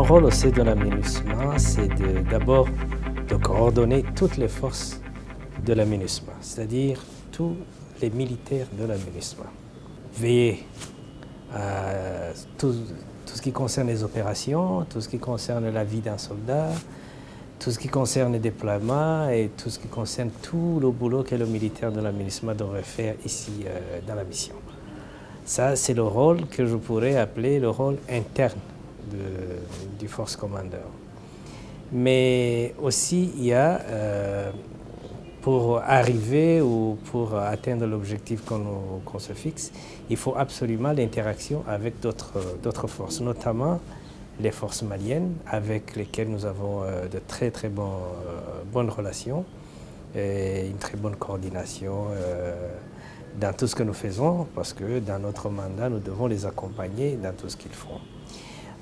rôle au sein de la MINUSMA, c'est d'abord de coordonner toutes les forces de la MINUSMA, c'est-à-dire tous les militaires de la MINUSMA. Veiller à tout ce qui concerne les opérations, tout ce qui concerne la vie d'un soldat, tout ce qui concerne les déploiements et tout ce qui concerne tout le boulot que le militaire de la MINUSMA devrait faire ici dans la mission. Ça, c'est le rôle que je pourrais appeler le rôle interne du Force Commander. Mais aussi, il y a, pour arriver ou pour atteindre l'objectif qu'on se fixe, il faut absolument l'interaction avec d'autres forces, notamment les forces maliennes, avec lesquelles nous avons de très bonnes relations et une très bonne coordination dans tout ce que nous faisons, parce que dans notre mandat, nous devons les accompagner dans tout ce qu'ils font.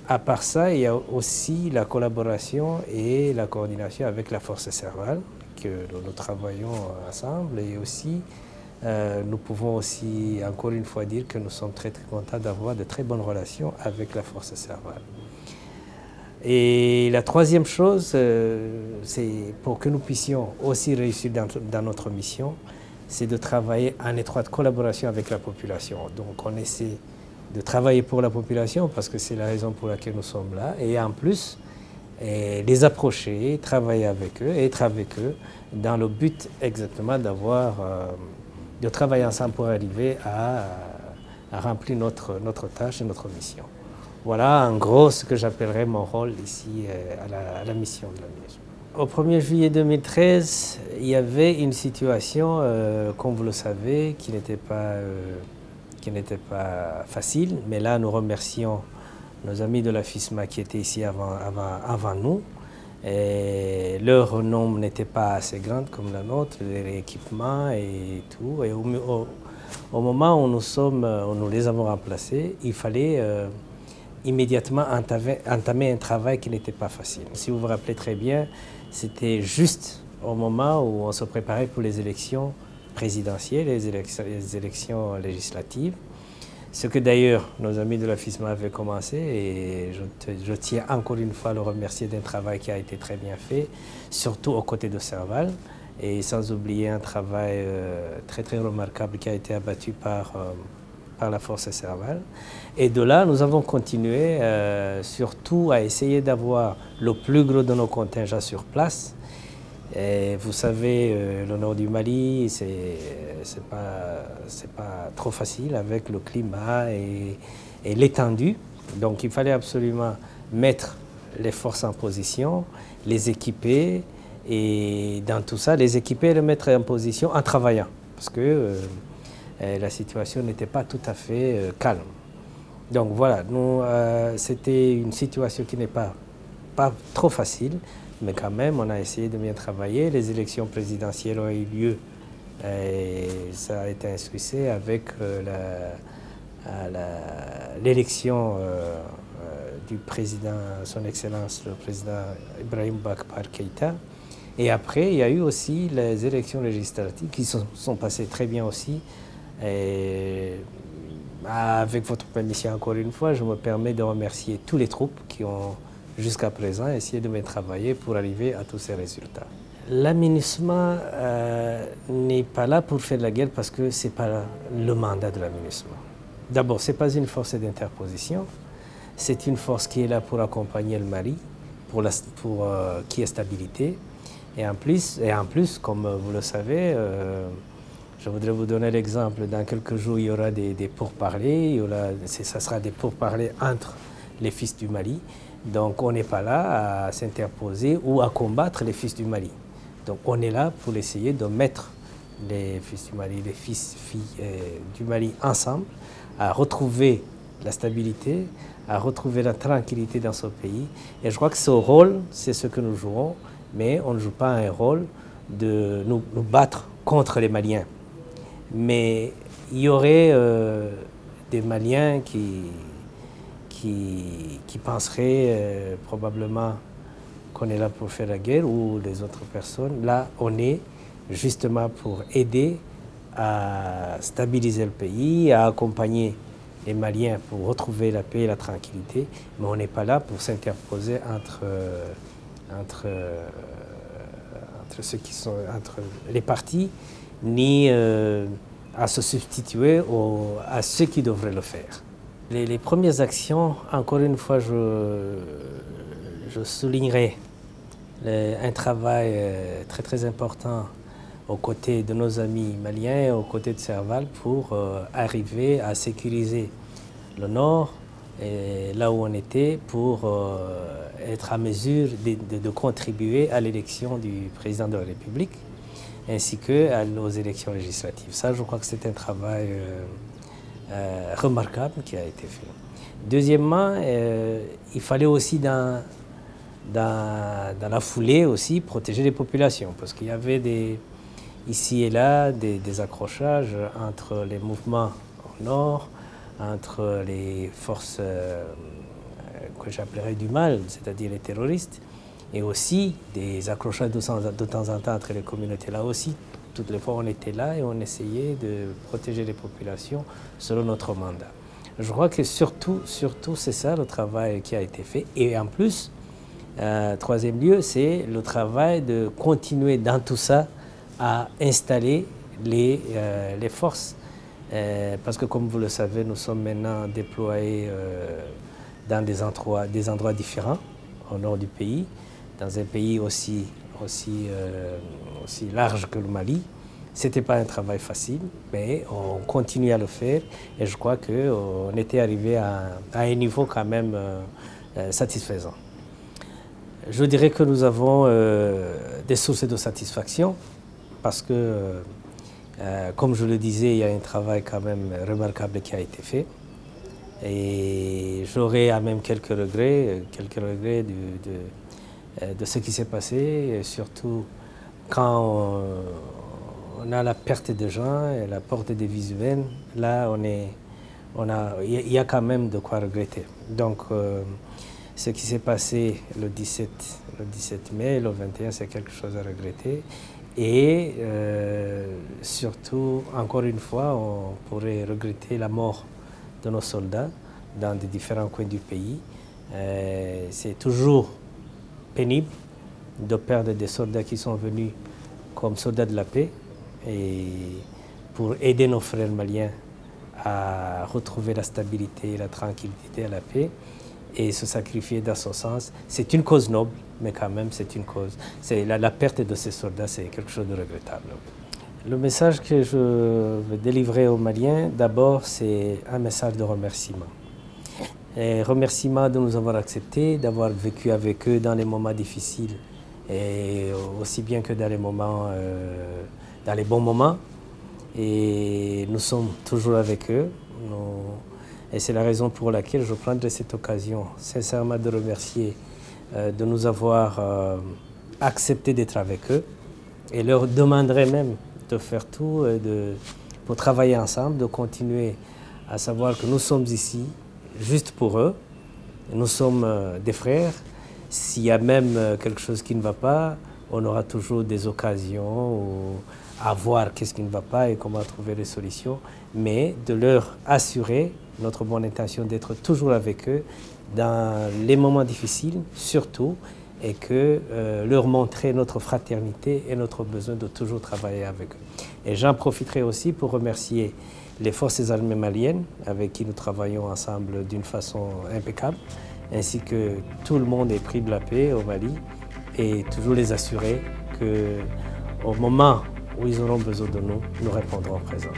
À part ça, il y a aussi la collaboration et la coordination avec la force Serval, que nous travaillons ensemble, et aussi nous pouvons aussi encore une fois dire que nous sommes très contents d'avoir de très bonnes relations avec la force Serval. Et la troisième chose, c'est pour que nous puissions aussi réussir dans notre mission, c'est de travailler en étroite collaboration avec la population. Donc on essaie de travailler pour la population parce que c'est la raison pour laquelle nous sommes là, et en plus les approcher, travailler avec eux, être avec eux dans le but exactement de travailler ensemble pour arriver à remplir notre tâche et notre mission. Voilà en gros ce que j'appellerais mon rôle ici à la mission de la MINUSMA. Au 1er juillet 2013, il y avait une situation, comme vous le savez, qui n'était pas facile, mais là nous remercions nos amis de la FISMA qui étaient ici avant nous. Et leur nombre n'était pas assez grand comme la nôtre, les équipements et tout. Et au moment où nous les avons remplacés, il fallait immédiatement entamer un travail qui n'était pas facile. Si vous vous rappelez très bien, c'était juste au moment où on se préparait pour les élections présidentielles, les élections législatives. Ce que d'ailleurs nos amis de la FISMA avaient commencé, et je tiens encore une fois à le remercier d'un travail qui a été très bien fait, surtout aux côtés de Serval, et sans oublier un travail très remarquable qui a été abattu par la force Serval. Et de là, nous avons continué surtout à essayer d'avoir le plus gros de nos contingents sur place. Et vous savez, le nord du Mali, c'est pas trop facile avec le climat et l'étendue. Donc il fallait absolument mettre les forces en position, les équiper, et dans tout ça, les équiper et les mettre en position en travaillant. Parce que la situation n'était pas tout à fait calme. Donc voilà, c'était une situation qui n'est pas trop facile, mais quand même, on a essayé de bien travailler. Les élections présidentielles ont eu lieu et ça a été inscrit avec l'élection du président, son Excellence, le président Ibrahim Boubacar Keïta. Et après, il y a eu aussi les élections législatives qui sont passées très bien aussi. Et avec votre permission, encore une fois, je me permets de remercier tous les troupes qui ont jusqu'à présent essayé de bien travailler pour arriver à tous ces résultats. La MINUSMA n'est pas là pour faire la guerre parce que ce n'est pas le mandat de la MINUSMA. D'abord, ce n'est pas une force d'interposition, c'est une force qui est là pour accompagner le Mali, pour qu'il y ait stabilité. Et en plus, comme vous le savez, je voudrais vous donner l'exemple. Dans quelques jours, il y aura des pourparlers. Ça sera des pourparlers entre les fils du Mali. Donc, on n'est pas là à s'interposer ou à combattre les fils du Mali. Donc, on est là pour essayer de mettre les fils du Mali, les filles du Mali ensemble, à retrouver la stabilité, à retrouver la tranquillité dans ce pays. Et je crois que ce rôle, c'est ce que nous jouons, mais on ne joue pas un rôle de nous battre contre les Maliens. Mais il y aurait des Maliens qui penseraient probablement qu'on est là pour faire la guerre, ou les autres personnes. Là, on est justement pour aider à stabiliser le pays, à accompagner les Maliens pour retrouver la paix et la tranquillité, mais on n'est pas là pour s'interposer entre les partis, ni à se substituer à ceux qui devraient le faire. Les premières actions, encore une fois, je soulignerai un travail très important aux côtés de nos amis maliens et aux côtés de Serval pour arriver à sécuriser le nord, et là où on était, pour être à mesure de contribuer à l'élection du président de la République ainsi qu'aux élections législatives. Ça, je crois que c'est un travail remarquable qui a été fait. Deuxièmement, il fallait aussi dans la foulée aussi protéger les populations, parce qu'il y avait ici et là des accrochages entre les mouvements au nord, entre les forces que j'appellerais du mal, c'est-à-dire les terroristes, et aussi des accrochages de temps en temps entre les communautés. Là aussi, toutes les fois on était là et on essayait de protéger les populations selon notre mandat. Je crois que surtout c'est ça le travail qui a été fait. Et en plus, troisième lieu, c'est le travail de continuer dans tout ça à installer les forces. Parce que comme vous le savez, nous sommes maintenant déployés dans des endroits différents au nord du pays, dans un pays aussi large que le Mali. Ce n'était pas un travail facile, mais on continue à le faire et je crois qu'on était arrivé à un niveau quand même satisfaisant. Je dirais que nous avons des sources de satisfaction parce que, comme je le disais, il y a un travail quand même remarquable qui a été fait. Et j'aurais même quelques regrets de ce qui s'est passé, et surtout quand on a la perte de gens et la perte des vies humaines, là il y a quand même de quoi regretter. Donc ce qui s'est passé le 17 mai, le 21, c'est quelque chose à regretter. Et surtout, encore une fois, on pourrait regretter la mort de nos soldats dans des différents coins du pays. C'est toujours pénible de perdre des soldats qui sont venus comme soldats de la paix et pour aider nos frères maliens à retrouver la stabilité, la tranquillité et la paix et se sacrifier dans ce sens. C'est une cause noble, mais quand même c'est une cause. La perte de ces soldats, c'est quelque chose de regrettable. Le message que je veux délivrer aux Maliens, d'abord, c'est un message de remerciement. Et remerciement de nous avoir acceptés, d'avoir vécu avec eux dans les moments difficiles, et aussi bien que dans les bons moments. Et nous sommes toujours avec eux. Et c'est la raison pour laquelle je prendrai cette occasion, sincèrement, de remercier de nous avoir accepté d'être avec eux, et leur demanderai même de faire tout pour travailler ensemble, de continuer à savoir que nous sommes ici juste pour eux. Nous sommes des frères. S'il y a même quelque chose qui ne va pas, on aura toujours des occasions à voir qu'est-ce qui ne va pas et comment trouver des solutions, mais de leur assurer notre bonne intention d'être toujours avec eux dans les moments difficiles, surtout, et que leur montrer notre fraternité et notre besoin de toujours travailler avec eux. Et j'en profiterai aussi pour remercier les forces armées maliennes avec qui nous travaillons ensemble d'une façon impeccable, ainsi que tout le monde épris de la paix au Mali, et toujours les assurer qu'au moment où ils auront besoin de nous, nous répondrons présents.